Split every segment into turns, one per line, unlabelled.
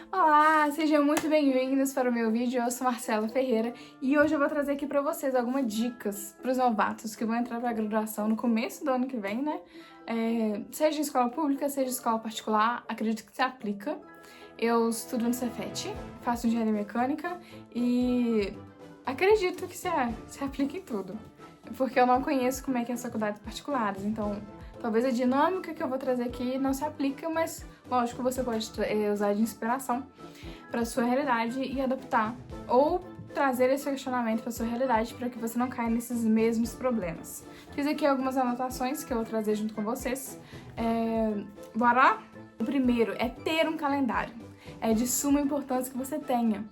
Olá, sejam muito bem-vindos para o meu vídeo. Eu sou Marcela Ferreira e hoje eu vou trazer aqui para vocês algumas dicas para os novatos que vão entrar para a graduação no começo do ano que vem, né? Seja em escola pública, seja em escola particular, acredito que se aplica. Eu estudo no Cefet, faço engenharia mecânica e acredito que se aplica em tudo, porque eu não conheço como é que é as faculdades particulares, então talvez a dinâmica que eu vou trazer aqui não se aplique, mas lógico você pode usar de inspiração para sua realidade e adaptar, ou trazer esse questionamento para sua realidade para que você não caia nesses mesmos problemas. Fiz aqui algumas anotações que eu vou trazer junto com vocês. Bora lá? O primeiro é ter um calendário. É de suma importância que você tenha.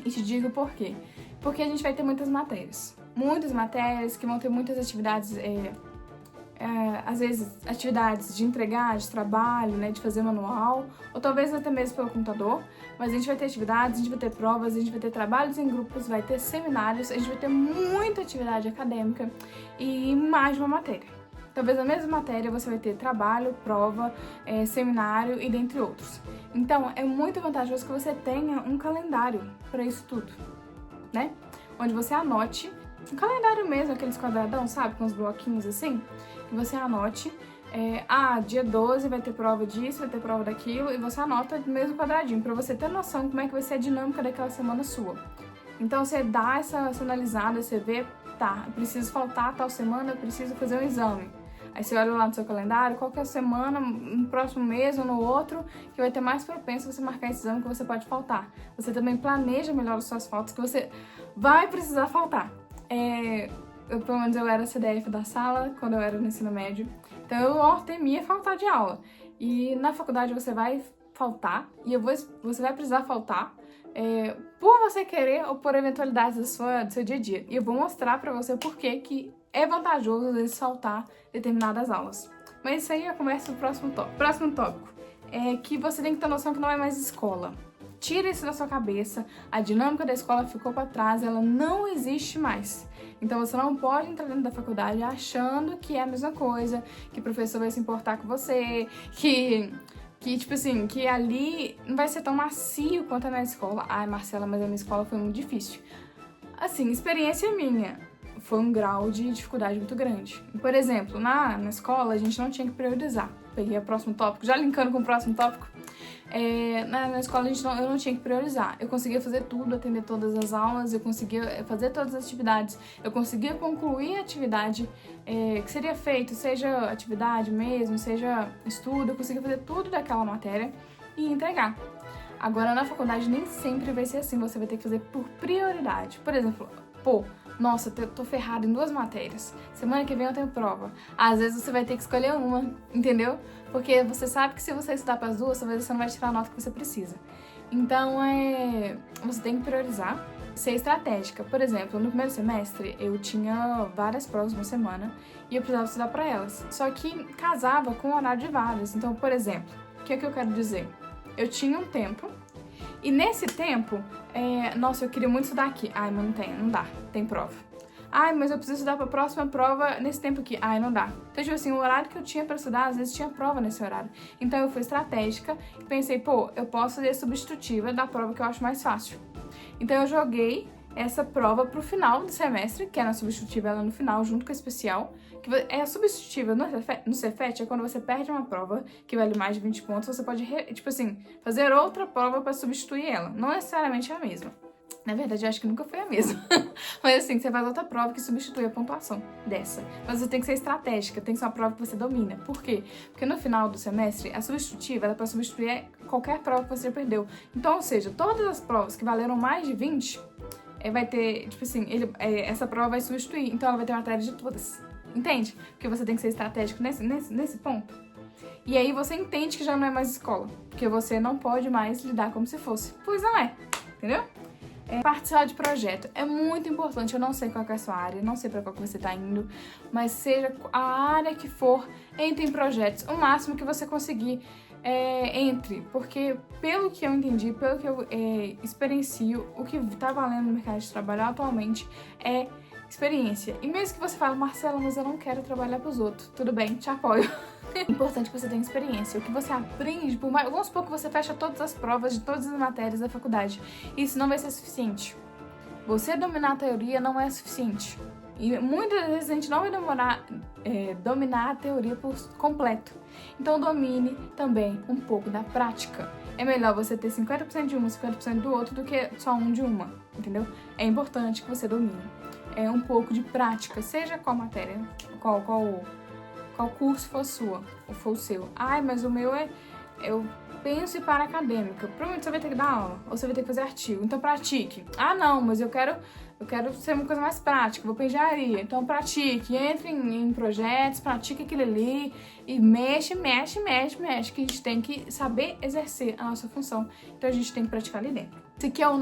E te digo por quê. Porque a gente vai ter muitas matérias. Muitas matérias que vão ter muitas atividades, às vezes atividades de entregar, de trabalho, né, de fazer manual, ou talvez até mesmo pelo computador, mas a gente vai ter atividades, a gente vai ter provas, a gente vai ter trabalhos em grupos, vai ter seminários, a gente vai ter muita atividade acadêmica e mais de uma matéria. Talvez na mesma matéria você vai ter trabalho, prova, seminário e dentre outros. Então é muito vantajoso que você tenha um calendário para isso tudo, né? Onde você anote, um calendário mesmo, aqueles quadradão, sabe? Com os bloquinhos assim, que você anote, dia 12 vai ter prova disso, vai ter prova daquilo, e você anota no mesmo quadradinho, pra você ter noção como é que vai ser a dinâmica daquela semana sua. Então você dá essa analisada, você vê, tá, eu preciso faltar tal semana, eu preciso fazer um exame. Aí você olha lá no seu calendário, qual que é a semana, no próximo mês ou no outro, que vai ter mais propenso você marcar esse exame que você pode faltar. Você também planeja melhor as suas faltas, que você vai precisar faltar. Pelo menos eu era CDF da sala quando eu era no ensino médio, então eu temia faltar de aula. E na faculdade você vai faltar, e você vai precisar faltar por você querer ou por eventualidades do seu dia a dia. E eu vou mostrar pra você o porquê que é vantajoso às vezes faltar determinadas aulas. Mas isso aí eu começo no próximo tópico. Próximo tópico é que você tem que ter noção que não é mais escola. Tira isso da sua cabeça, a dinâmica da escola ficou para trás, ela não existe mais. Então você não pode entrar dentro da faculdade achando que é a mesma coisa, que o professor vai se importar com você, que tipo assim, que ali não vai ser tão macio quanto é na escola. Ai, Marcela, mas a minha escola foi muito difícil. Assim, experiência minha, foi um grau de dificuldade muito grande. Por exemplo, na escola a gente não tinha que priorizar. Peguei o próximo tópico, já linkando com o próximo tópico. Na escola eu não tinha que priorizar. Eu conseguia fazer tudo, atender todas as aulas, eu conseguia fazer todas as atividades, eu conseguia concluir a atividade que seria feito, seja atividade mesmo, seja estudo, eu conseguia fazer tudo daquela matéria e entregar. Agora na faculdade nem sempre vai ser assim, você vai ter que fazer por prioridade. Por exemplo, nossa, tô ferrada em 2 matérias. Semana que vem eu tenho prova. Às vezes você vai ter que escolher uma, entendeu? Porque você sabe que se você estudar para as duas, talvez você não vai tirar a nota que você precisa. Então, você tem que priorizar, ser estratégica. Por exemplo, no primeiro semestre, eu tinha várias provas uma semana e eu precisava estudar para elas. Só que casava com o horário de várias. Então, por exemplo, o que é que eu quero dizer? Eu tinha um tempo e nesse tempo, nossa, eu queria muito estudar aqui. Ai, mas não dá, tem prova. Ai, mas eu preciso estudar pra próxima prova nesse tempo aqui. Ai, não dá. Então, tipo assim, o horário que eu tinha pra estudar, às vezes tinha prova nesse horário. Então eu fui estratégica e pensei, eu posso fazer a substitutiva da prova que eu acho mais fácil. Então eu joguei essa prova pro final do semestre, que é na substitutiva, ela no final, junto com a especial. Que é a substitutiva no Cefet, é quando você perde uma prova que vale mais de 20 pontos, você pode, tipo assim, fazer outra prova pra substituir ela. Não necessariamente é a mesma. Na verdade, eu acho que nunca foi a mesma. Mas assim, você faz outra prova que substitui a pontuação dessa. Mas você tem que ser estratégica, tem que ser uma prova que você domina. Por quê? Porque no final do semestre, a substitutiva, ela é pra substituir qualquer prova que você já perdeu. Então, ou seja, todas as provas que valeram mais de 20, vai ter, tipo assim, essa prova vai substituir. Então, ela vai ter matéria de todas. Entende? Porque você tem que ser estratégico nesse ponto. E aí você entende que já não é mais escola. Porque você não pode mais lidar como se fosse. Pois não é. Entendeu? Participar de projeto é muito importante. Eu não sei qual é a sua área, não sei para qual que você está indo, mas seja a área que for, entre em projetos. O máximo que você conseguir, entre. Porque pelo que eu entendi, pelo que eu experiencio, o que está valendo no mercado de trabalho atualmente é experiência. E mesmo que você fale, Marcela, mas eu não quero trabalhar para os outros. Tudo bem, te apoio. É importante que você tenha experiência. O que você aprende, por mais... vamos supor que você fecha todas as provas de todas as matérias da faculdade. Isso não vai ser suficiente. Você dominar a teoria não é suficiente. E muitas vezes a gente não vai dominar a teoria por completo. Então domine também um pouco da prática. É melhor você ter 50% de uma, 50% do outro do que só um de uma, entendeu? É importante que você domine um pouco de prática, seja qual matéria, qual curso for o seu. Ai, mas o meu eu penso em ir para a acadêmica. Provavelmente você vai ter que dar aula, ou você vai ter que fazer artigo. Então pratique. Ah, não, mas eu quero ser uma coisa mais prática, vou para engenharia. Então pratique, entre em projetos, pratique aquilo ali e mexe, que a gente tem que saber exercer a nossa função. Então a gente tem que praticar ali dentro. Esse aqui é o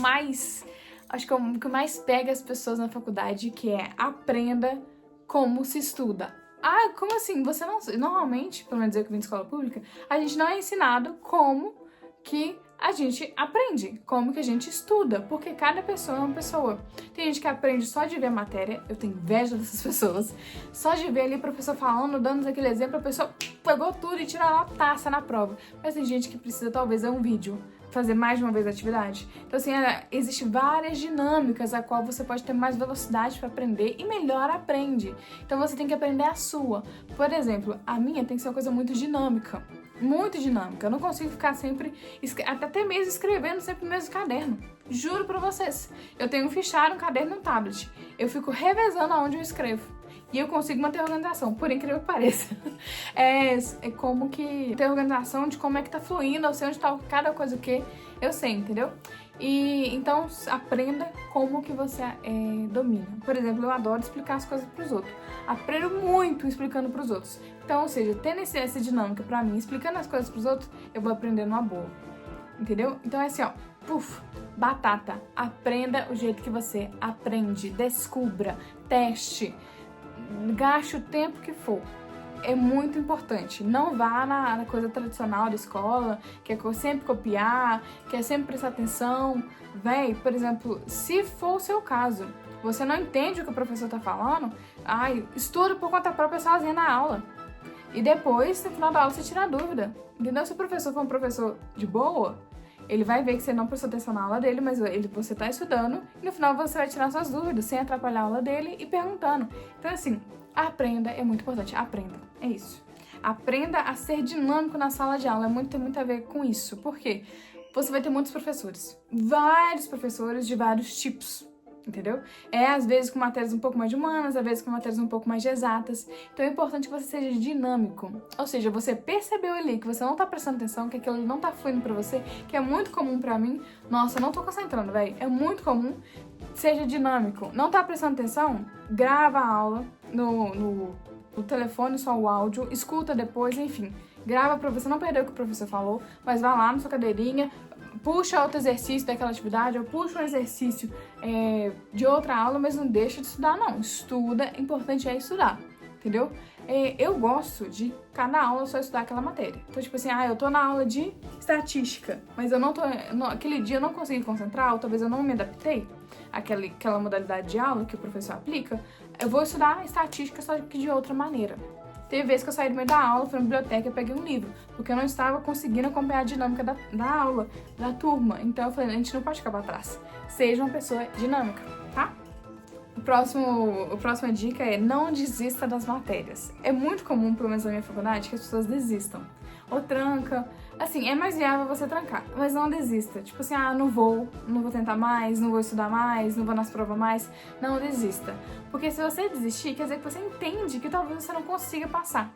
mais, acho que é o que mais pega as pessoas na faculdade, que é aprenda como se estuda. Ah, como assim? Você não... Normalmente, pelo menos eu que vim de escola pública, a gente não é ensinado como que a gente aprende, como que a gente estuda, porque cada pessoa é uma pessoa. Tem gente que aprende só de ver a matéria, eu tenho inveja dessas pessoas, só de ver ali o professor falando, dando aquele exemplo, a pessoa pegou tudo e tirou a taça na prova. Mas tem gente que precisa talvez ver um vídeo, fazer mais de uma vez a atividade. Então assim, existem várias dinâmicas a qual você pode ter mais velocidade para aprender e melhor aprende. Então você tem que aprender a sua. Por exemplo, a minha tem que ser uma coisa muito dinâmica. Muito dinâmica. Eu não consigo ficar sempre, até mesmo escrevendo sempre no mesmo caderno. Juro pra vocês. Eu tenho um fichário, um caderno e um tablet. Eu fico revezando aonde eu escrevo. E eu consigo manter a organização, por incrível que pareça. É como que ter organização de como é que tá fluindo, eu sei onde tá cada coisa que eu sei, entendeu? E então aprenda como que você domina. Por exemplo, eu adoro explicar as coisas pros outros. Aprendo muito explicando pros outros. Então, ou seja, tendo essa dinâmica pra mim, explicando as coisas pros outros, eu vou aprender numa boa. Entendeu? Então é assim, ó. Puf, batata. Aprenda o jeito que você aprende. Descubra, teste. Gaste o tempo que for. É muito importante. Não vá na coisa tradicional da escola, que é sempre copiar, que é sempre prestar atenção. Véi, por exemplo, se for o seu caso, você não entende o que o professor tá falando, estuda por conta própria sozinha na aula. E depois, no final da aula, você tira a dúvida. Entendeu? Se o professor for um professor de boa, ele vai ver que você não prestou atenção na aula dele, mas você tá estudando, e no final você vai tirar suas dúvidas, sem atrapalhar a aula dele e perguntando. Então, assim, aprenda é muito importante. Aprenda. É isso. Aprenda a ser dinâmico na sala de aula. Tem muito a ver com isso. Por quê? Você vai ter muitos professores. Vários professores de vários tipos. Entendeu? Às vezes com matérias um pouco mais de humanas, às vezes com matérias um pouco mais de exatas. Então é importante que você seja dinâmico. Ou seja, você percebeu ali que você não tá prestando atenção, que aquilo não tá fluindo pra você, que é muito comum pra mim. Nossa, eu não tô concentrando, velho. É muito comum. Seja dinâmico. Não tá prestando atenção? Grava a aula no telefone, só o áudio, escuta depois, enfim. Grava pra você não perder o que o professor falou, mas vá lá na sua cadeirinha, puxa outro exercício daquela atividade, ou puxa um exercício de outra aula, mas não deixa de estudar, não. Estuda, importante é estudar, entendeu? Eu gosto de cada aula só estudar aquela matéria. Então, tipo assim, eu tô na aula de estatística, mas eu aquele dia eu não consegui concentrar, ou talvez eu não me adaptei àquela modalidade de aula que o professor aplica, eu vou estudar estatística só que de outra maneira. Teve vez que eu saí do meio da aula, fui na biblioteca e peguei um livro, porque eu não estava conseguindo acompanhar a dinâmica da aula, da turma. Então eu falei, a gente não pode ficar pra trás. Seja uma pessoa dinâmica, tá? A próxima dica é não desista das matérias. É muito comum, pelo menos na minha faculdade, que as pessoas desistam. Ou tranca. Assim, é mais viável você trancar, mas não desista. Tipo assim, não vou tentar mais, não vou estudar mais, não vou nas provas mais. Não desista. Porque se você desistir, quer dizer que você entende que talvez você não consiga passar.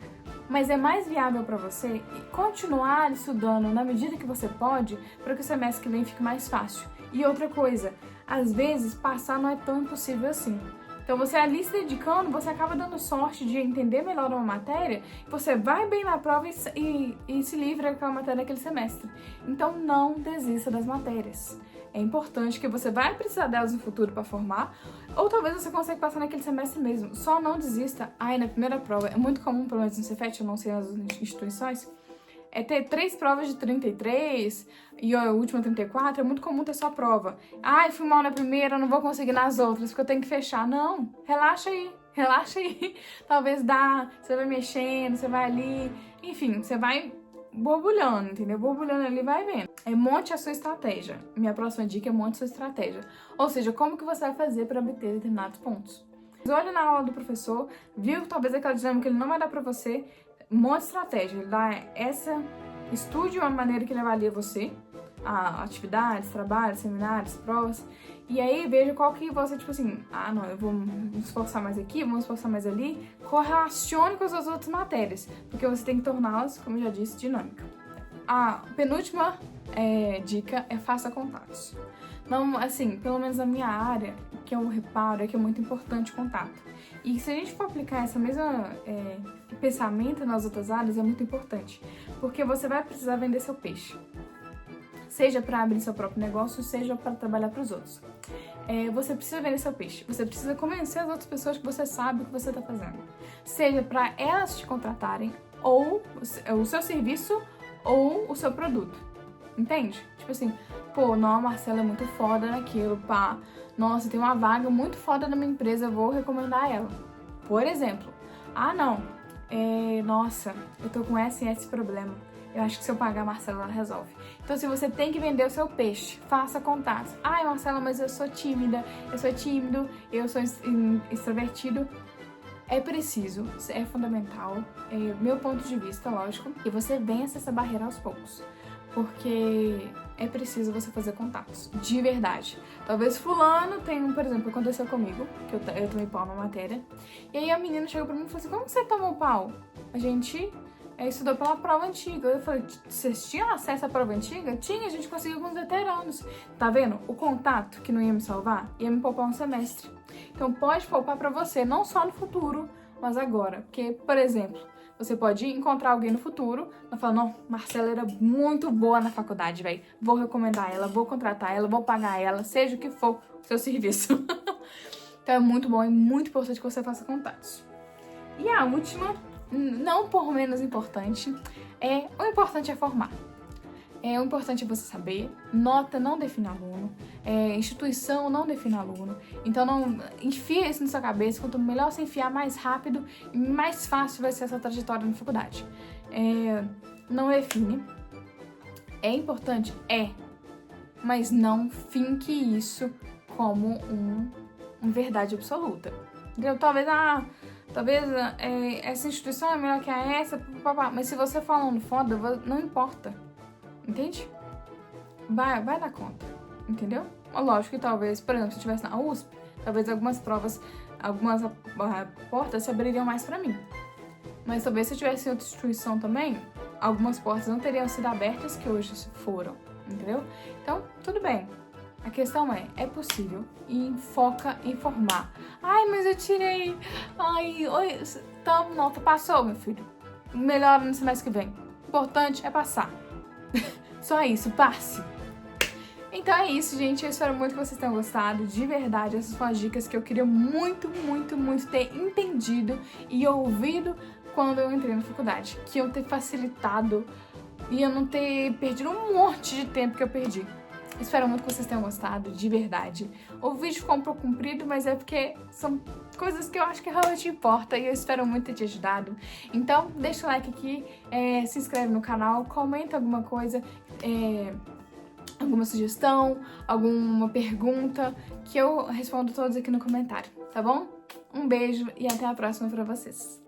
Mas é mais viável pra você continuar estudando na medida que você pode, para que o semestre que vem fique mais fácil. E outra coisa, às vezes passar não é tão impossível assim. Então você ali se dedicando, você acaba dando sorte de entender melhor uma matéria, você vai bem na prova e se livra daquela matéria naquele semestre. Então não desista das matérias. É importante que você vai precisar delas no futuro para formar, ou talvez você consiga passar naquele semestre mesmo. Só não desista. Na primeira prova, é muito comum, pelo menos no Cefet, eu não sei nas outras instituições, ter 3 provas de 33 e a última 34, é muito comum ter só prova. Fui mal na primeira, não vou conseguir nas outras, porque eu tenho que fechar. Não, relaxa aí. Relaxa aí. Talvez dá, você vai mexendo, você vai ali, enfim, você vai borbulhando, entendeu? Borbulhando ali, vai vendo. Monte a sua estratégia. Minha próxima dica é monte a sua estratégia. Ou seja, como que você vai fazer para obter determinados pontos. Olha na aula do professor, viu talvez aquela dinâmica ele não vai dar para você, monte estratégia. Ele dá estude a maneira que ele avalia você, atividades, trabalhos, seminários, provas, e aí veja qual que você, tipo assim, não, eu vou me esforçar mais aqui, vou me esforçar mais ali, correlacione com as outras matérias, porque você tem que torná-las, como eu já disse, dinâmica. A penúltima dica é faça contatos. Não, assim, pelo menos na minha área, o que eu reparo é que é muito importante o contato. E se a gente for aplicar essa mesma pensamento nas outras áreas, é muito importante, porque você vai precisar vender seu peixe. Seja para abrir seu próprio negócio, seja para trabalhar para os outros. Você precisa vender seu peixe. Você precisa convencer as outras pessoas que você sabe o que você está fazendo. Seja para elas te contratarem, ou o seu serviço, ou o seu produto. Entende? Tipo assim, pô, não, a Marcela é muito foda naquilo, pá. Nossa, tem uma vaga muito foda na minha empresa, eu vou recomendar ela. Por exemplo, não, nossa, eu tô com esse problema. Eu acho que se eu pagar a Marcela, ela resolve. Então, se você tem que vender o seu peixe, faça contatos. Ai, Marcela, mas eu sou tímida, eu sou tímido, eu sou extrovertido. É preciso, é fundamental, meu ponto de vista, lógico, que você vença essa barreira aos poucos. Porque é preciso você fazer contatos, de verdade. Talvez fulano tenha, por exemplo, aconteceu comigo, que eu tomei pau na matéria, e aí a menina chegou pra mim e falou assim, como você tomou pau? A gente estudou pela prova antiga. Eu falei, vocês tinham acesso à prova antiga? Tinha, a gente conseguiu com os veteranos. Tá vendo? O contato que não ia me salvar, ia me poupar um semestre. Então pode poupar pra você, não só no futuro, mas agora. Porque, por exemplo, você pode encontrar alguém no futuro e falar, não, Marcela era muito boa na faculdade, velho. Vou recomendar ela, vou contratar ela, vou pagar ela, seja o que for o seu serviço. Então é muito bom e muito importante que você faça contatos. E a última, não por menos importante, o importante é formar. O importante é você saber, nota não define aluno, instituição não define aluno, então não enfia isso na sua cabeça, quanto melhor você enfiar, mais rápido e mais fácil vai ser essa trajetória na faculdade. Não define, é importante? Mas não finque isso como uma verdade absoluta. Entendeu? Talvez essa instituição é melhor que essa, mas se você for aluno foda, não importa. Entende? Vai dar conta, entendeu? Lógico que talvez, por exemplo, se eu estivesse na USP, talvez algumas provas, algumas portas se abririam mais pra mim. Mas talvez se eu estivesse em outra instituição também, algumas portas não teriam sido abertas que hoje foram, entendeu? Então, tudo bem. A questão é possível e foca em formar. Ai, mas eu tirei. Ai, oi, então, nota passou, meu filho. Melhor no semestre que vem. O importante é passar. Só isso, passe! Então é isso, gente. Eu espero muito que vocês tenham gostado. De verdade, essas foram as dicas que eu queria muito, muito, muito ter entendido e ouvido quando eu entrei na faculdade. Que eu ter facilitado e eu não ter perdido um monte de tempo que eu perdi. Espero muito que vocês tenham gostado, de verdade. O vídeo ficou um pouco comprido, mas é porque são coisas que eu acho que realmente importa e eu espero muito ter te ajudado. Então, deixa o like aqui, se inscreve no canal, comenta alguma coisa, alguma sugestão, alguma pergunta, que eu respondo todos aqui no comentário, tá bom? Um beijo e até a próxima pra vocês.